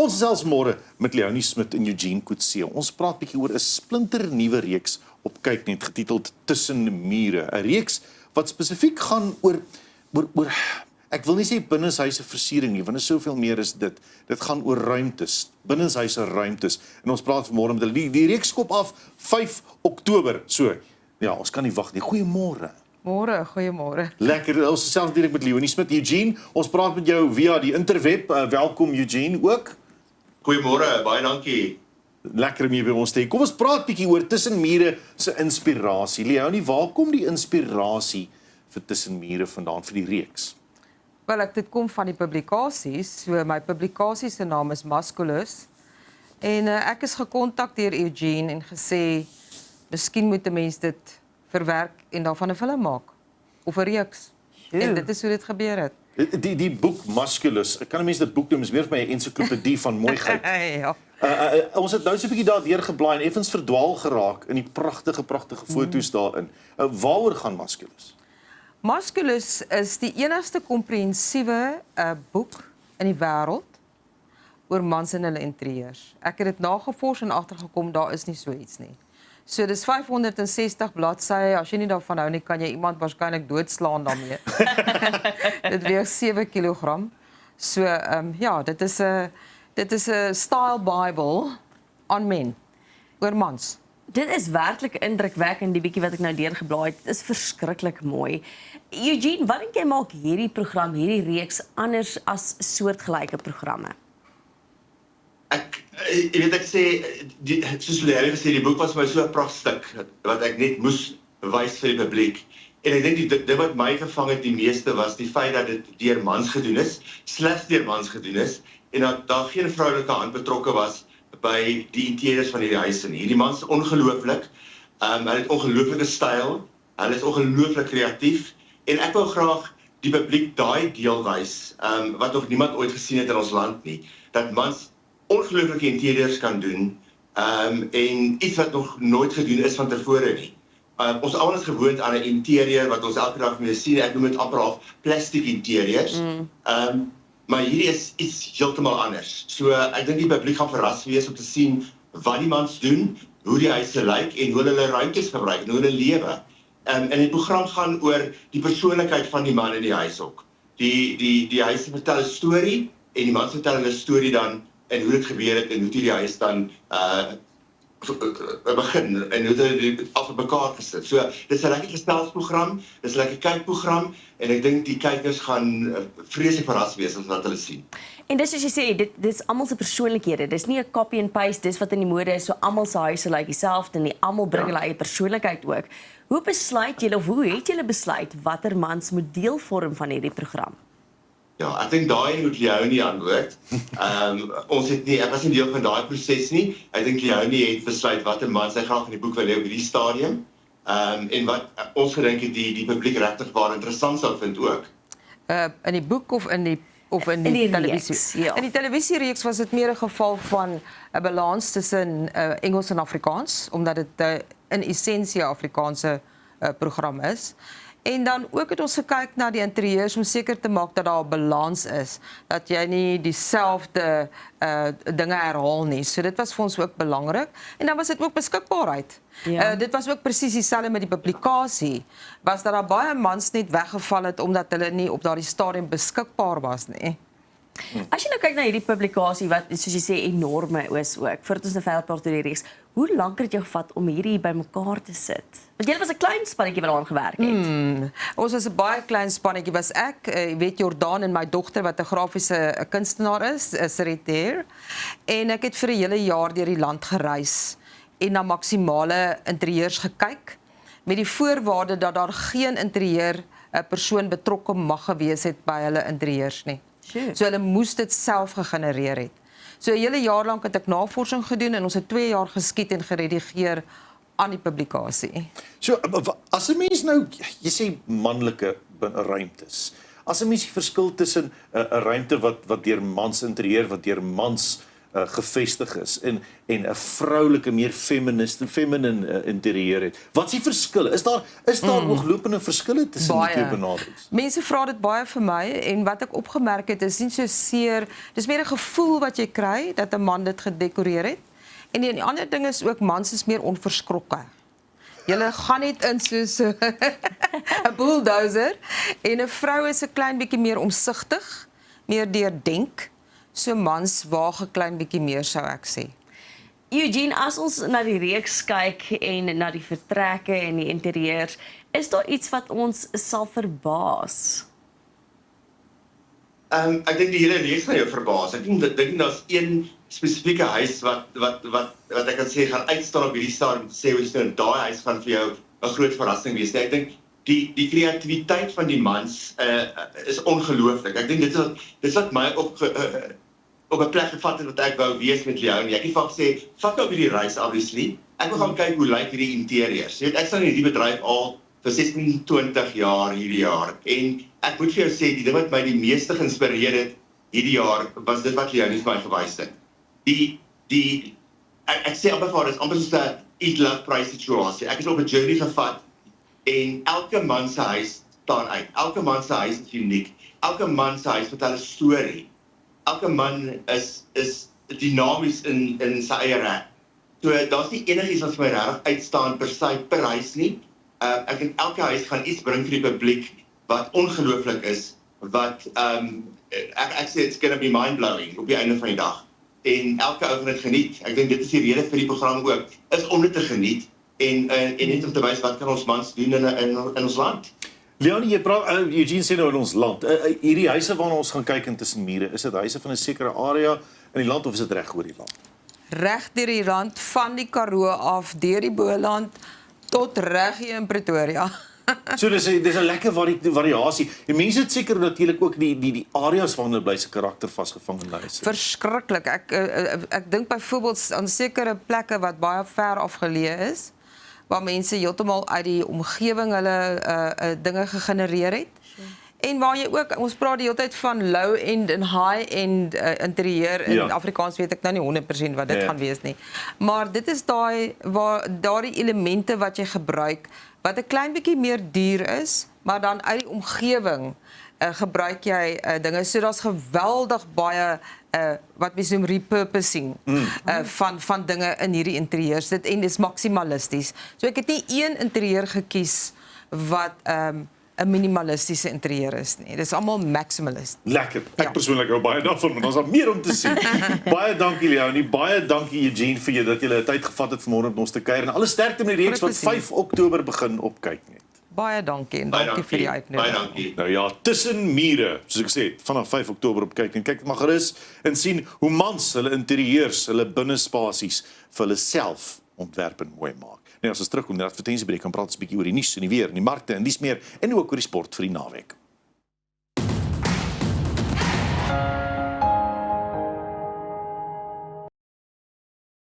Ons gesels môre met Leonie Smit en Eugene Coetzee. Ons praat bietjie oor 'n splinternuwe reeks op Kyknet getiteld Tussen Mure. 'n Reeks wat spesifiek gaan oor ek wil nie sê binnenshuise versiering nie, want is soveel meer is dit. Dit gaan oor ruimtes, binnenshuise ruimtes. En ons praat vanmôre met hulle. Die reeks skop af 5 Oktober. So, ja, ons kan nie wag nie. Goeiemôre. Môre, goeiemôre. Lekker, ons gesels direk met Leonie Smit. Eugene, ons praat met jou via die interweb. Welkom Eugene ook. Goeiemôre, baie dankie. Lekker om jy by ons te hê. Kom ons praat bietjie oor Tussen Mure se inspirasie. Leonie, waar kom die inspirasie vir Tussen Mure vandaan vir die reeks? Wel, dit kom van die publikasies. So my publikasie se naam is Masculus. En ek is gekontak deur Eugene en gesê, miskien moet 'n mens dit verwerk en daarvan 'n film maak of 'n reeks. En dit is hoe dit gebeur het. Die boek Masculus, kan 'n mens dit boek noem, is meer vir my 'n ensiklopedie van mooiheid. Ja. Ons het nou so 'n bietjie daardeur geblaai en effens verdwaal geraak in die pragtige foto's daarin. Waaroor gaan Masculus? Masculus is die enigste komprehensiewe boek in die wêreld oor mans en hulle interieurs. Ek het dit nagevors en agtergekom, daar is nie so iets nie. So dis 560 bladsye. As jy nie daarvan hou nie, kan jy iemand waarskynlik doodslaan daarmee. Dit weeg 7 kg. So ja, dit is 'n style Bible aan men oor mans. Dit is werklik indrukwekkend, die bietjie wat ek nou deurgeblaai het. Dit is verskriklik mooi. Eugene, wat dink jy maak hierdie program, hierdie reeks anders as soortgelyke programme? Ek sê, soos Larry gesê, die boek was vir my so 'n pragtstuk, wat ek net moes wys vir die publiek. En ek dink dit wat my gevang het die meeste was die feit dat dit deur mans gedoen is, slegs deur mans gedoen is, en dat daar geen vroulike hand betrokke was by die interieurs van hierdie huise nie. Hierdie mans is ongelooflik, hulle het ongelooflike styl, hulle is ongelooflik kreatief, en ek wil graag die publiek daai deel wys, wat nog niemand ooit gesien het in ons land nie, dat mans ongelooflike interieurs kan doen, en iets wat nog nooit gedoen is van tevore nie. Ons almal is gewoond aan 'n interieur wat ons elke dag mee sien, ek noem dit amper half plastic interieurs, maar hierdie is iets heeltemal anders. So ek dink die publiek gaan verras wees om te sien wat die mans doen, hoe die huise lyk en hoe hulle ruimtes gebruik en hoe hulle lewe. En die program gaan oor die persoonlikheid van die man in die huis ook. Die huise vertel 'n storie en die mans vertel hulle storie dan en hoe dit gebeur het en hoe die huis dan begin en hoe dit af mekaar gesit. So dis 'n lekker geselsprogram, dis 'n lekker kykprogram en ek dink die kykers gaan vreeslik verras wees as wat hulle sien. En dis soos jy sê, dit is almal se persoonlikhede. Dis nie 'n copy and paste, dis wat in die mode is, so almal se huise lyk dieselfde en almal bring hulle eie persoonlikheid ook. Hoe besluit julle of hoe het julle besluit watter mans moet deel vorm van hierdie program? Ja, ek dink daai moet Leonie antwoord. Ek was nie deel van daai proses nie. Ek dink Leonie het besluit watter mans sy graag in die boek wil hê op hierdie stadium. En wat ons gedink het die publiek regtig baie interessant sal vind ook. In die boek of in die televisie? Reeks, ja. In die televisiereeks was dit meer 'n geval van 'n balans tussen Engels en Afrikaans, omdat dit in essensie 'n Afrikaanse program is. En dan ook het ons gekyk na die interieurs om seker te maak dat daar 'n balans is, dat jy nie dieselfde dinge herhaal nie. So dit was vir ons ook belangrik. En dan was dit ook beskikbaarheid. Ja. Dit was ook presies dieselfde met die publikasie. Was dat daar baie mans net weggeval het omdat hulle nie op daardie stadium beskikbaar was nie. As jy nou kyk na hierdie publikasie wat soos jy sê enorme is ook, voordat ons nou verder praat oor die reeks, hoe lank het dit jou gevat om hierdie bymekaar te sit? Want julle was 'n klein spannetjie wat daaraan gewerk het. Ons was 'n baie klein spannetjie, was ek, weet Jordaan en my dogter wat 'n grafiese kunstenaar is, Seritaire. En ek het vir 'n hele jaar deur die land gereis en na maksimale interieurs gekyk met die voorwaarde dat daar geen interieur persoon betrokke mag gewees het by hulle interieurs nie. Sure. So hulle moes dit self gegenereer het. So 'n hele jaar lank het ek navorsing gedoen en ons het 2 jaar geskiet en geredigeer aan die publikasie. So, as 'n mens nou, jy sê manlike ruimtes, as 'n mens die verskil tussen 'n ruimte wat deur mans interieur, wat deur mans gevestig is en 'n vroulike, meer feminine interieur het. Wat is die verskille? Is daar ooglopende verskille tussen die twee benaderings? Mense vra dit baie vir my en wat ek opgemerk het is nie so seer, dis meer 'n gevoel wat jy kry dat 'n man dit gedekoreer het. En die ander ding is ook mans is meer onverskrokke. Julle gaan net in soos 'n bulldozer en 'n vrou is 'n klein bietjie meer omsigtig, meer deurdenk. So mans waag 'n klein bietjie meer sou ek sê. Eugene, as ons na die reeks kyk en na die vertrekke en die interieurs, is daar iets wat ons sal verbaas? Ek dink die hele reeks gaan jou verbaas. Ek dink daar's een spesifieke huis wat ek kan sê gaan uitstaan op hierdie stadium, sê hoe jy daai huis gaan vir jou 'n groot verrassing wees. Ek dink die kreatiwiteit van die mans is ongelooflik. Ek dink dit is wat my op 'n plek gevat het wat ek wou wees met Leonie. Ek het vir gesê, vat nou hierdie reis obviously. Ek wil gaan kyk hoe lyk hierdie interieurs. Jy weet, ek staan in hierdie bedryf al vir 26 jaar hierdie jaar en ek moet vir jou sê die ding wat my die meeste geïnspireer het hierdie jaar was dit wat Leonie vir my gewys het. Ek sê amper vir dis amper soos 'n eat love price situasie. Ek is op 'n journey gevat en elke man se huis staan uit. Elke man se huis is uniek. Elke man se huis vertel 'n storie. Elke man is dinamies in sy eie reg. So daar's nie enigiets wat vir my regtig uitstaan per huis nie. Ek dink elke huis gaan iets bring vir die publiek wat ongelooflik is, wat ek sê it's gonna be mind-blowing op die einde van die dag. En elke ou gaan dit geniet. Ek dink dit is die rede vir die program ook, is om dit te geniet en net om te wys wat kan ons mans doen in ons land. Leonie, jy praat Eugene sê nou in ons land. Hierdie huise waarna ons gaan kyk in Tussen Mure, is dit huise van 'n sekere area in die land of is dit reg oor die land? Reg deur die rand van die Karoo af, deur die Boland tot reg hier in Pretoria. So dis 'n lekker variasie. Die mense het seker natuurlik ook die areas waarna bly se karakter vasgevang in huise. Verskriklik. Ek dink byvoorbeeld aan sekere plekke wat baie ver afgeleë is, waar mense heeltemal uit die omgewing hulle dinge gegenereer het. En waar jy ook, ons praat die hele tyd van low-end en high-end interieur, in Afrikaans weet ek nou nie 100% wat dit gaan wees nie. Maar dit is daardie elemente wat jy gebruik, wat 'n klein bietjie meer duur is, maar dan uit die omgewing gebruik jy dinge. So daar's geweldig baie wat mens noem repurposing van dinge in hierdie interieurs. Dit is maksimalisties. So ek het nie een interieur gekies wat 'n minimalistiese interieur is nie. Dis almal maximalist. Lekker. Ek persoonlik hou baie daarvan, want ons het meer om te sien. Baie dankie Leonie, baie dankie Eugene vir dat jy tyd gevat het vanmôre om ons te kuier en alle sterkte met die reeks wat 5 Oktober begin op Kyknet. Baie dankie en dankie vir die uitnodiging. Baie dankie. Nou ja, Tussen Mure, soos ek sê, vanaf 5 Oktober op Kyknet. Kyk dit maar gerus en sien hoe mans hulle interieurs, hulle binnespasies vir hulle self ontwerp en mooi maak. Nou as ons terugkom na die advertensiebreek, kan praat ons 'n bietjie oor die nuus en die weer en die markte en dis meer en ook oor die sport vir die naweek.